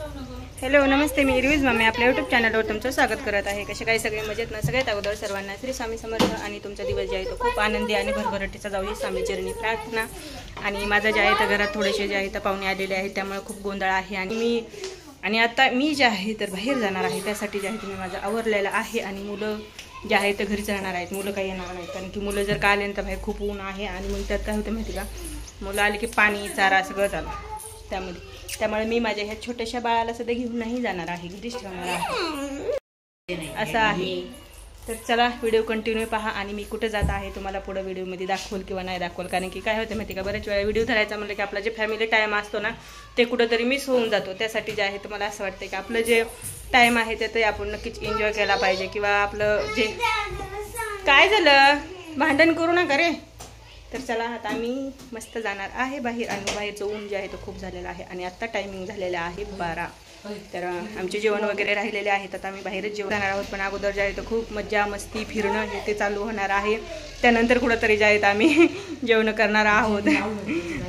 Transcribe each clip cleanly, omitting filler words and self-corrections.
Hello नमस्ते, मी reviews mummy आपल्या YouTube चॅनलवर तुमचं स्वागत करत आहे। कसे काही सगळे मजेत ना? सगळ्यात अगोदर सर्वांना श्री स्वामी समर्थ आणि तुमचा दिवस जे आहे तो खूप आनंदी आणि भरभराटीचा जाऊ ही स्वामी चरणी प्रार्थना। आणि माझं जे आहे तर घरात थोडेसे जे आहे तर पाहुणे आलेले आहेत, त्यामुळे खूप गोंधळ आहे। आणि आता मी जे आहे तर बाहेर जाणार आहे, त्यासाठी जे आहे तुम्ही माझं आवरलेलं आहे। आणि मुलं जे आहे तर घरीच राहणार आहेत, मुलं काही येणार नाहीत, कारण की मुलं जर का आले तर बाहेर खूप ऊन आहे। आणि मग त्यात काय होतं माहिती का, मुलं आले की पाणी चारा सगळं चालू त्यामुळे मी माझ्या ह्या छोट्याशा बाळाला सुद्धा घेऊन नाही जाणार आहे, घरीच ठेवणार आहे असं आहे। तर चला व्हिडिओ कंटिन्यू पहा आणि मी कुठे जात आहे तुम्हाला पुढे व्हिडिओमध्ये दाखवल किंवा नाही दाखवल, कारण की काय होतं माहिती का, बऱ्याच वेळा व्हिडिओ धरायचा म्हणलं की आपला जे फॅमिली टाईम असतो ना ते कुठेतरी मिस होऊन जातो। त्यासाठी जे आहे तुम्हाला असं वाटतं की आपलं जे टाईम आहे ते आपण नक्कीच एन्जॉय केला पाहिजे, किंवा आपलं जे काय झालं भांडण करू नका रे। तर चला आता आम्ही मस्त जाणार आहे बाहेर, आणि बाहेरचं ऊन जे आहे तो खूप झालेला आहे। आणि आत्ता टायमिंग झालेला आहे 12। तर आमचे जेवण वगैरे राहिलेले आहेत, आता आम्ही बाहेरच जेवण जाणार आहोत। पण अगोदर जे आहे तर खूप मज्जा मस्ती फिरणं हे ते चालू होणार आहे, त्यानंतर कुठंतरी जे आहेत आम्ही जेवण करणार आहोत।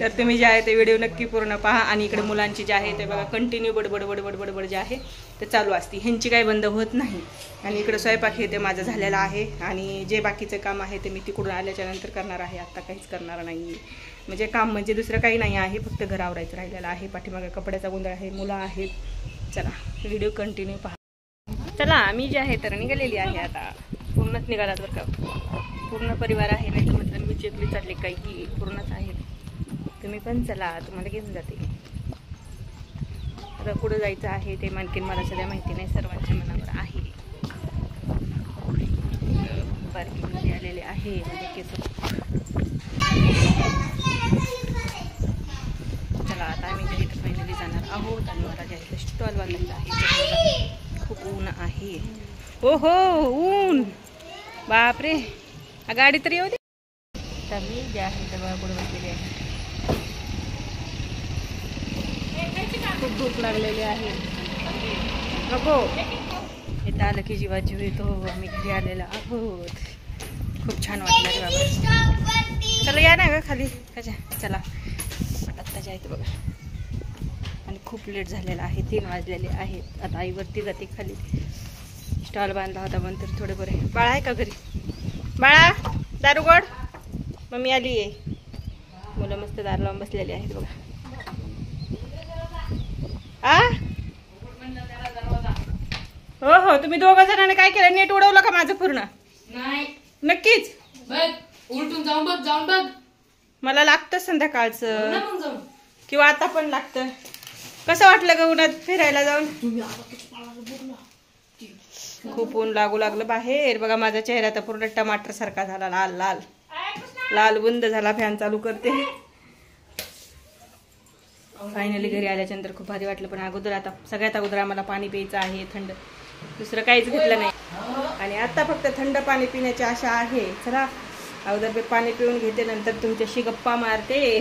तर तुम्ही जे आहे ते व्हिडिओ नक्की पूर्ण पहा। आणि इकडे मुलांची जे आहे ते बघा कंटिन्यू बडबड जे आहे ते चालू असते, ह्यांची काही बंद होत नाही। आणि इकडे स्वयंपाक हे ते माझं झालेलं आहे, आणि जे बाकीचं काम आहे ते मी तिकडून आल्याच्या नंतर करणार आहे, आत्ता काहीच करणार नाही। म्हणजे काम म्हणजे दुसरं काही नाही आहे, फक्त घर आवरायचं राहिलेलं आहे। पाठीमागे कपड्याचा गोंधळ आहे, मुलं आहेत। चला व्हिडिओ कंटिन्यू पहा। चला मी जे आहे तर निघालेली आहे, आता पूर्णच निघालात बरं का, पूर्ण परिवार आहे, नाही तर म्हटलं मी चेकली चालले काही पूर्णच आहे। तुम्ही पण चला, तुम्हाला घेऊन जाते। आता पुढे जायचं आहे ते आणखीन मला सध्या माहिती नाही, सर्वांच्या मनावर आहे। पार्किंगमध्ये आलेले आहे म्हणजे चला आता आम्ही घरी तर फायनली जाणार आहोत। आणि मला जे आहे स्टॉल बांधायचा आहे, खूप ऊन आहे। हो हो ऊन बापरे, गाडी तरी येऊ दे। तर मी जे आहे तर पुढे बसलेली आहे, खूप भूक लागलेली आहे। नको इथं आलं की जीवा जीव येतो, आम्ही घरी आलेला आहोत। खूप छान वाटलं रे बाबा। चला या ना ग खाली कशा, चला आत्ता जायचं बघा। आणि खूप लेट झालेला आहे, 3 वाजलेले आहेत। आता आई वरती जाते खाली, स्टॉल बांधला होता पण तर थोडे बरे। बाळा आहे का घरी? बाळा दारू गोड, मम्मी आली आहे। मुलं मस्त दार लावून बसलेले आहेत बघा। आ हो हो, तुम्ही दोघं जणांनी काय केलं, नेट उडवलं का माझं पूर्ण? नाही नक्कीच उलटून जाऊन बघ मला लागतं संध्याकाळचं, किंवा आता पण लागतं। कसं वाटलं ग उन्हात फिरायला जाऊन? खूप ऊन लागू लागलं बाहेर बघा। माझा चेहरा तर पूर्ण टमाटर सारखा झाला, लाल लाल लाल बुंद झाला। फॅन चालू करते। फायनली घरी आल्याच्यानंतर खूप भारी वाटलं, पण अगोदर आता सगळ्यात अगोदर आम्हाला पाणी प्यायचं आहे थंड, दुसरं काहीच घेतलं नाही। आणि आता फक्त थंड पाणी पिण्याची आशा आहे। चला अगोदर मी पाणी पिऊन घेते, नंतर तुमच्याशी गप्पा मारते।